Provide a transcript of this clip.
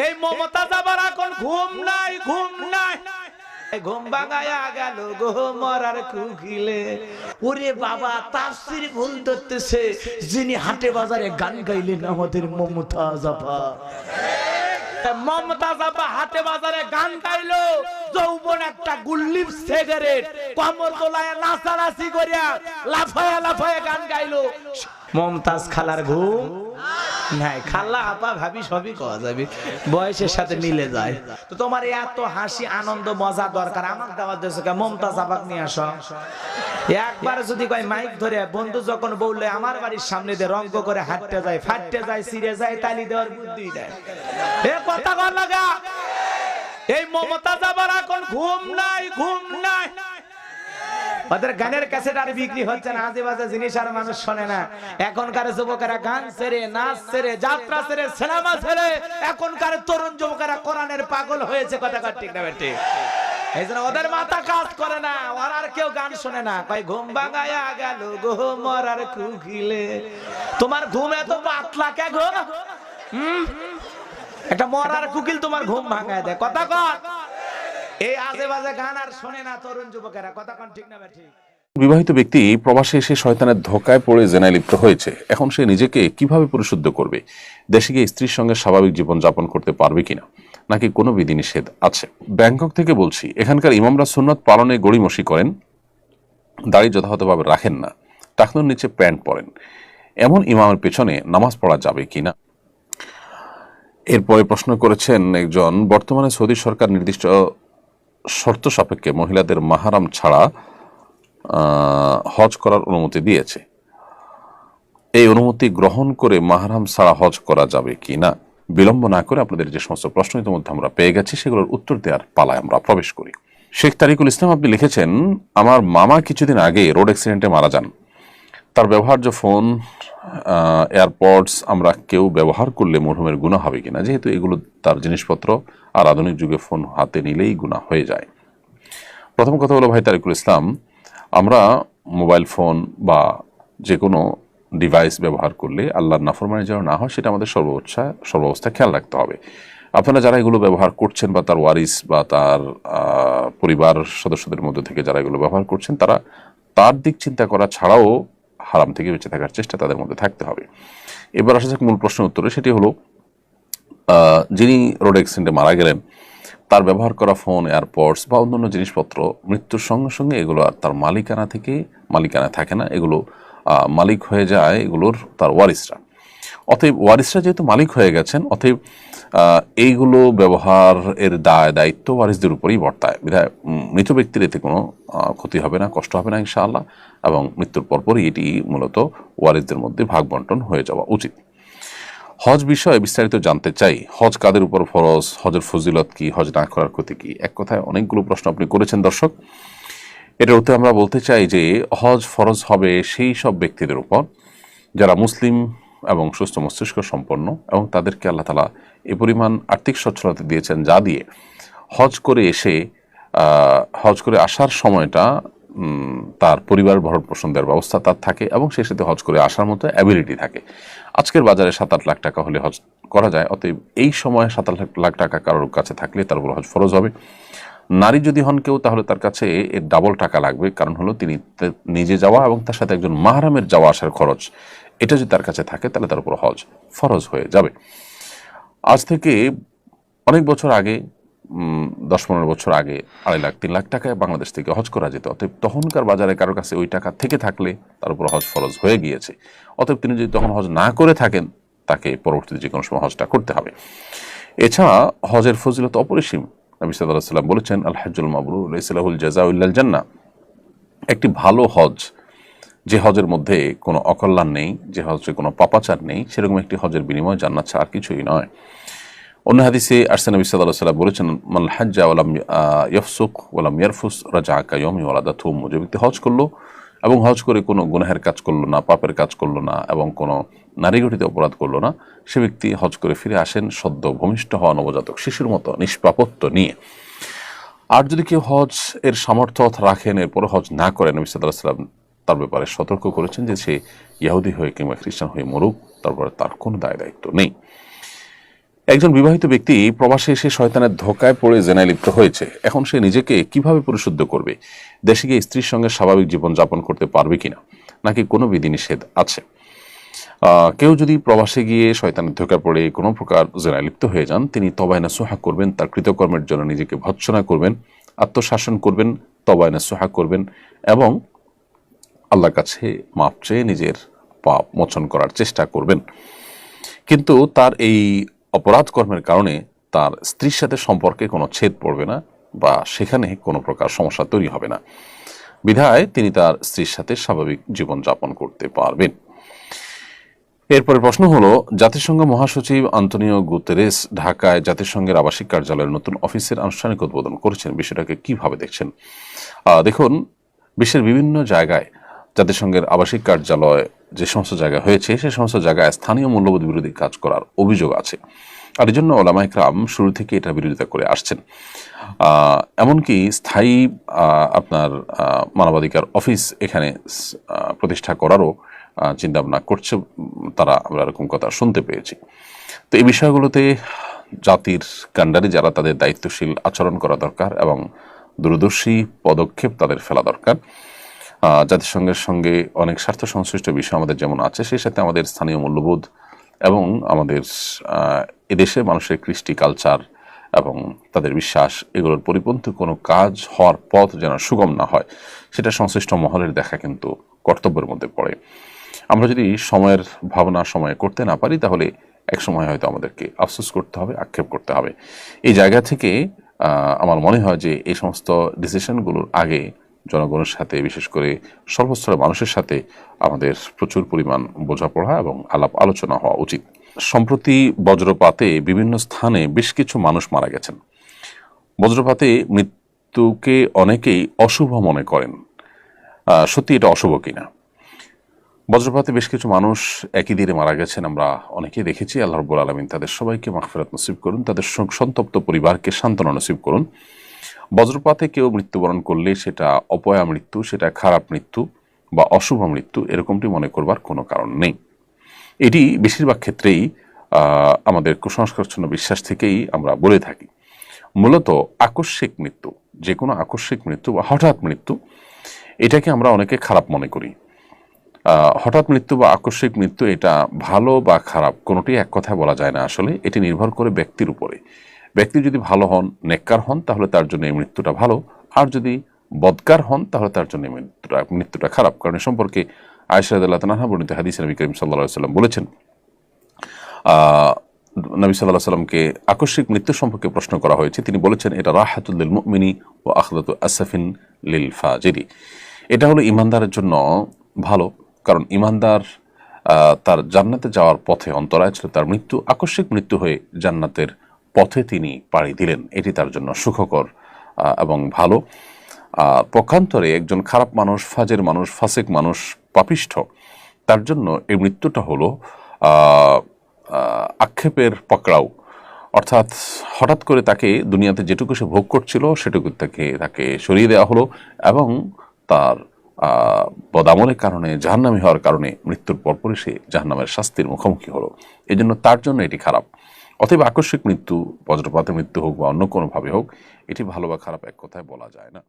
এই মমতাজ আবার এখন ঘুম নাই, ঘুম নাই, ঘুম ভাঙায়া গেল গো মরার কুকিলে। ওরে বাবা, তাফসীর ভুল ধরতেছে। যিনি হাটে বাজারে গান গাইলেন আমাদের মমতাজ আপা, মমতাজ আপা হাটে বাজারে গান গাইলো, যৌবন একটা গুল্লিপ সিগারেট কমর দোলায় নাচানাচি করিয়া লাফায়া লাফায়া গান গাইলো। মমতাজ খালার ঘুম নাই। খালা আপা ভাবি সবই কওয়া যাবে, বয়সের সাথে মিলে যায়। তো তোমার এত হাসি আনন্দ মজা দরকার, আমাকে দাওয়াত দিয়েছো কে? মমতাজ আপাকে নিয়ে আসো। একবার যদি কয় মাইক ধরে বন্ধু যখন বললে আমার বাড়ির সামনে দিয়ে রঙ্গ করে হাঁটতে যায়, ফাটতে যায়, ছিঁড়ে যায়, তালি দেওয়ার বুদ্ধি দেয়। এ কথা কর লাগা। এই মমতাজ আবার এখন ঘুম নাই, ঘুম নাই। ওদের গানের ক্যাসেট আর বিক্রি হচ্ছে না, আজে বাজে জিনিস আর মানুষ শোনে না। এখনকার যুবকেরা গান ছেড়ে, নাচ ছেড়ে, যাত্রা ছেড়ে, সিনেমা ছেড়ে, এখনকার তরুণ যুবকেরা কোরআনের পাগল হয়েছে। কথা কর ঠিক না বেটি? এই জন্য ওদের মাথা কাজ করে না, ওরা আর কেউ গান শোনে না। কয় ঘুম ভাঙায়া গেল গো মরার কুকিলে। তোমার ঘুম এত পাতলা কে গো? একটা মরার কুকিল তোমার ঘুম ভাঙায় দেয়। কথা কর। এই আজে বাজে গান আর শোনে না তরুণ যুবকেরা। কথা কন ঠিক না বেঠিক? বিবাহিত ব্যক্তি প্রবাসে এসে শয়তানের ধোঁকায় পড়ে জেনায় লিপ্ত হয়েছে। এখন সে নিজেকে কিভাবে পরিশুদ্ধ করবে? দেশে গিয়ে স্ত্রীর সঙ্গে স্বাভাবিক জীবন যাপন করতে পারবে কিনা, নাকি কোনো বিধিনিষেধ আছে? ব্যাংকক থেকে বলছি। এখানকার ইমামরা সুন্নত পালনে গড়িমসি করেন, দাড়ি যথাযথভাবে রাখেন না, টাকনুর নিচে প্যান্ট পরেন। এমন ইমামের পেছনে নামাজ পড়া যাবে কিনা? এরপরে প্রশ্ন করেছেন একজন, বর্তমানে সৌদি সরকার নির্দিষ্ট শর্ত সাপেক্ষে মহিলাদের মাহারাম ছাড়া হজ করার অনুমতি দিয়েছে। এই অনুমতি গ্রহণ করে মাহারাম ছাড়া হজ করা যাবে কি না? বিলম্ব না করে আপনাদের যে সমস্ত প্রশ্ন ইতিমধ্যে আমরা পেয়ে গেছি সেগুলোর উত্তর দেওয়ার পালায় আমরা প্রবেশ করি। শেখ তারিকুল ইসলাম আপনি লিখেছেন, আমার মামা কিছুদিন আগে রোড অ্যাক্সিডেন্টে মারা যান। তার ব্যবহার্য ফোন, এয়ারপডস আমরা কেউ ব্যবহার করলে মরহুমের গুনাহ হবে কিনা, যেহেতু এগুলো তার জিনিসপত্র আর আধুনিক যুগে ফোন হাতে নিলেই গুনাহ হয়ে যায়। প্রথম কথা হলো ভাই তারিকুল ইসলাম, আমরা মোবাইল ফোন বা যে কোনো ডিভাইস ব্যবহার করলে আল্লাহর নাফরমানি যেন না হয় সেটা আমাদের সর্বাবস্থা খেয়াল রাখতে হবে। আপনারা যারা এগুলো ব্যবহার করছেন বা তার ওয়ারিস বা তার পরিবার সদস্যদের মধ্যে থেকে যারা এগুলো ব্যবহার করছেন, তারা তার দিক চিন্তা করা ছাড়াও হারাম থেকে বেঁচে থাকার চেষ্টা তাদের মধ্যে থাকতে হবে। এবার আসা যাক মূল প্রশ্নের উত্তরে। সেটি হলো, যিনি রোড অ্যাক্সিডেন্টে মারা গেলেন তার ব্যবহার করা ফোন, এয়ারপডস বা অন্যান্য জিনিসপত্র মৃত্যুর সঙ্গে সঙ্গে এগুলো আর তার মালিকানা থাকে না, এগুলো মালিক হয়ে যায় এগুলোর তার ওয়ারিসরা। অতএব ওয়ারিসরা যেহেতু মালিক হয়ে গেছেন, অতএব এইগুলো ব্যবহার এর দায়িত্ব ওয়ারিসদের উপরেই বর্তায়। বিধায় মৃত ব্যক্তির এতে কোনো ক্ষতি হবে না, কষ্ট হবে না ইনশাআল্লাহ, এবং মৃত্যুর পরপরই এটি মূলত ওয়ারিসদের মধ্যে ভাগ বন্টন হয়ে যাওয়া উচিত। হজ বিষয়ে বিস্তারিত জানতে চাই। হজ কাদের উপর ফরজ, হজের ফজিলত কি, হজ না করার ক্ষতি কি? এক কথায় অনেকগুলো প্রশ্ন আপনি করেছেন দর্শক। এটার উত্তরে আমরা বলতে চাই যে হজ ফরজ হবে সেই সব ব্যক্তিদের উপর যারা মুসলিম এবং সুস্থ মস্তিষ্ক সম্পন্ন, এবং তাদেরকে আল্লাহ তাআলা এ পরিমাণ আর্থিক সচ্ছলতা দিয়েছেন যা দিয়ে হজ করে আসার সময়টা তার পরিবার ভরণ পোষণ দেওয়ার ব্যবস্থা তার থাকে, এবং সেই সাথে হজ করে আসার মতো অ্যাবিলিটি থাকে। আজকের বাজারে 7-8 লাখ টাকা হলে হজ করা যায়। অতএব এই সময় 7-8 লাখ টাকা কারোর কাছে থাকলে তার উপর হজ ফরজ হবে। নারী যদি হন কেউ, তাহলে তার কাছে এর ডাবল টাকা লাগবে। কারণ হলো তিনি নিজে যাওয়া এবং তার সাথে একজন মাহরামের যাওয়া আসার খরচ, এটা যদি তার কাছে থাকে তাহলে তার উপর হজ ফরজ হয়ে যাবে। আজ থেকে অনেক বছর আগে, 10-15 বছর আগে 2.5-3 লাখ টাকায় বাংলাদেশ থেকে হজ করা যেত। অতএব তখনকার বাজারে কারোর কাছে ওই টাকা থেকে থাকলে তার উপর হজ ফরজ হয়ে গিয়েছে। অতএব তিনি যদি তখন হজ না করে থাকেন, তাকে পরবর্তীতে যে কোনো সময় হজটা করতে হবে। এছাড়া হজের ফজিলত অপরিসীম। নবী সাল্লাল্লাহু আলাইহি ওয়াসাল্লাম বলেছেন, আল হাজ্জুল মাবরুর লাইসা লাহুল জাযাউ ইল্লাল জান্নাহ। একটি ভালো হজ, যে হজের মধ্যে কোনো অকল্যাণ নেই, যে হজে কোনো পাপাচার নেই, সেরকম একটি হজের বিনিময় জান্নাত ছাড়া আর কিছুই নয়। অন্য হাদিসে আসছে নবী সাল্লাল্লাহু আলাইহি ওয়াসাল্লাম বলেছেন, মান হাজ্জা ওয়া লাম ইয়াফসুক ওয়া লাম ইয়ারফুস রাজাআ কায়াউমি ওয়ালাদাতহু উম্মুহু। যে ব্যক্তি হজ করলো এবং হজ করে কোনো গুনাহের কাজ করলো না, পাপের কাজ করলো না, এবং কোনো নারীঘটিত অপরাধ করলো না, সে ব্যক্তি হজ করে ফিরে আসেন সদ্য ভূমিষ্ঠ হওয়া নবজাতক শিশুর মতো নিষ্পাপত্ব নিয়ে। আর যদি কেউ হজ এর সামর্থ্য রাখেন, এরপর হজ না করেন, নবী সাল্লাল্লাহু আলাইহি ওয়াসাল্লাম তার ব্যাপারে সতর্ক করেছেন যে সে ইহুদি হয়ে কিংবা খ্রিস্টান হয়ে মরুক, তারপরে তার কোনো দায় দায়িত্ব নেই। একজন বিবাহিত ব্যক্তি প্রবাসে এসে শয়তানের ধোঁকায় পড়ে জেনায় লিপ্ত হয়েছে। এখন সে নিজেকে কিভাবে পরিশুদ্ধ করবে? দেশে গিয়ে স্ত্রীর সঙ্গে স্বাভাবিক জীবন যাপন করতে পারবে কিনা, নাকি কোনো বিধিনিষেধ আছে? কেউ যদি প্রবাসে গিয়ে শয়তানের ধোঁকায় পড়ে কোনো প্রকার জেনায় লিপ্ত হয়ে যান, তিনি তওবায়ে নাসুহা করবেন, তার কৃতকর্মের জন্য নিজেকে ভৎসনা করবেন, আত্মশাসন করবেন, তওবায়ে নাসুহা করবেন এবং আল্লাহর কাছে মাপ চেয়ে নিজের পাপ মোচন করার চেষ্টা করবেন। কিন্তু তার এই অপরাধ কর্মের কারণে তার স্ত্রীর সাথে সম্পর্কে কোনো ছেদ পড়বে না বা সেখানে কোনো প্রকার সমস্যা তৈরি হবে না, বিধায় তিনি তার স্ত্রীর সাথে স্বাভাবিক জীবন যাপন করতে পারবেন। এরপরে প্রশ্ন হলো, জাতিসংঘ মহাসচিব আন্তোনিও গুতেরেস ঢাকায় জাতিসংঘের আবাসিক কার্যালয়ের নতুন অফিসের আনুষ্ঠানিক উদ্বোধন করেছেন। বিষয়টাকে কিভাবে দেখছেন? দেখুন, বিশ্বের বিভিন্ন জায়গায় জাতিসংঘের আবাসিক কার্যালয় যে সমস্ত জায়গায় হয়েছে, সে সমস্ত জায়গায় স্থানীয় মূল্যবোধ বিরোধী কাজ করার অভিযোগ আছে, আর এই জন্য ওলামা ইকরাম শুরু থেকে এটা বিরোধিতা করে আসছেন। এমনকি স্থায়ী আপনার মানবাধিকার অফিস এখানে প্রতিষ্ঠা করারও চিন্তা ভাবনা করছে তারা, আমরা এরকম কথা শুনতে পেয়েছি। তো এই বিষয়গুলোতে জাতির কাণ্ডারি যারা, তাদের দায়িত্বশীল আচরণ করা দরকার এবং দূরদর্শী পদক্ষেপ তাদের ফেলা দরকার। জাতিসংঘের সঙ্গে অনেক স্বার্থ সংশ্লিষ্ট বিষয় আমাদের যেমন আছে, সেই সাথে আমাদের স্থানীয় মূল্যবোধ এবং আমাদের এদেশে মানুষের কৃষ্টি কালচার এবং তাদের বিশ্বাস, এগুলোর পরিপন্থী কোনো কাজ হওয়ার পথ যেন সুগম না হয়, সেটা সংশ্লিষ্ট মহলের দেখা কিন্তু কর্তব্যের মধ্যে পড়ে। আমরা যদি সময়ের ভাবনা সময়ে করতে না পারি, তাহলে এক সময় হয়তো আমাদেরকে আফসোস করতে হবে, আক্ষেপ করতে হবে। এই জায়গা থেকে আমার মনে হয় যে এই সমস্ত ডিসিশনগুলোর আগে জনগণের সাথে, বিশেষ করে সর্বস্তরের মানুষের সাথে আমাদের প্রচুর পরিমাণ বোঝাপড়া এবং আলাপ আলোচনা হওয়া উচিত। সম্প্রতি বজ্রপাতে বিভিন্ন স্থানে বেশ কিছু মানুষ মারা গেছেন। বজ্রপাতে মৃত্যুকে অনেকেই অশুভ মনে করেন, সত্যি এটা অশুভ কিনা? বজ্রপাতে বেশ কিছু মানুষ একই দিনে মারা গেছেন, আমরা অনেকেই দেখেছি। আল্লাহ রাব্বুল আলামিন তাদের সবাইকে মাগফিরাত নসিব করুন, তাদের সন্তপ্ত পরিবারকে সান্ত্বনা নসিব করুন। বজ্রপাতে কেউ মৃত্যুবরণ করলে সেটা অপয়া মৃত্যু, সেটা খারাপ মৃত্যু বা অশুভ মৃত্যু, এরকমটি মনে করবার কোনো কারণ নেই। এটি বেশিরভাগ ক্ষেত্রেই আমাদের কুসংস্কারচ্ছন্ন বিশ্বাস থেকেই আমরা বলে থাকি। মূলত আকস্মিক মৃত্যু, যে কোনো আকস্মিক মৃত্যু বা হঠাৎ মৃত্যু, এটাকে আমরা অনেকে খারাপ মনে করি। হঠাৎ মৃত্যু বা আকস্মিক মৃত্যু এটা ভালো বা খারাপ কোনোটি এক কথায় বলা যায় না। আসলে এটি নির্ভর করে ব্যক্তির উপরে। ব্যক্তি যদি ভালো হন, নেককার হন, তাহলে তার জন্য এই মৃত্যুটা ভালো, আর যদি বদকার হন তাহলে তার জন্য এই মৃত্যুটা খারাপ। কারণ এ সম্পর্কে আয়েশা রাদিয়াল্লাহু তাআলা বর্ণিত হাদিসে নবী করিম সাল্লাল্লাহু আলাইহি ওয়াসাল্লাম বলেছেন, নবী সাল্লাল্লাহু আলাইহি ওয়াসাল্লামকে আকস্মিক মৃত্যু সম্পর্কে প্রশ্ন করা হয়েছে। তিনি বলেছেন, এটা রাহাতুল লিল মুমিনি ওয়া আখলাতু আসফিন লিল ফাজিরি। এটা হলো ইমানদারের জন্য ভালো, কারণ ইমানদার তার জান্নাতে যাওয়ার পথে অন্তরায় ছিল, তার মৃত্যু আকস্মিক মৃত্যু হয়ে জান্নাতের পথে তিনি পাড়ি দিলেন, এটি তার জন্য সুখকর এবং ভালো। পক্ষান্তরে একজন খারাপ মানুষ, ফাজের মানুষ, ফাসিক মানুষ, পাপিষ্ঠ, তার জন্য এই মৃত্যুটা হলো আক্ষেপের পাকড়াও। অর্থাৎ হঠাৎ করে তাকে দুনিয়াতে যেটুকু সে ভোগ করছিল সেটুকু তাকে সরিয়ে দেওয়া হলো এবং তার বদামলের কারণে, জাহান্নামী হওয়ার কারণে মৃত্যুর পরপরই সে জাহান্নামের শাস্তির মুখোমুখি হলো। এই জন্য তার জন্য এটি খারাপ। অতএব আকস্মিক মৃত্যু, বজ্রপাতে মৃত্যু হোক বা অন্য কোনোভাবে হোক, এটি ভালো বা খারাপ এক কথায় বলা যায় না।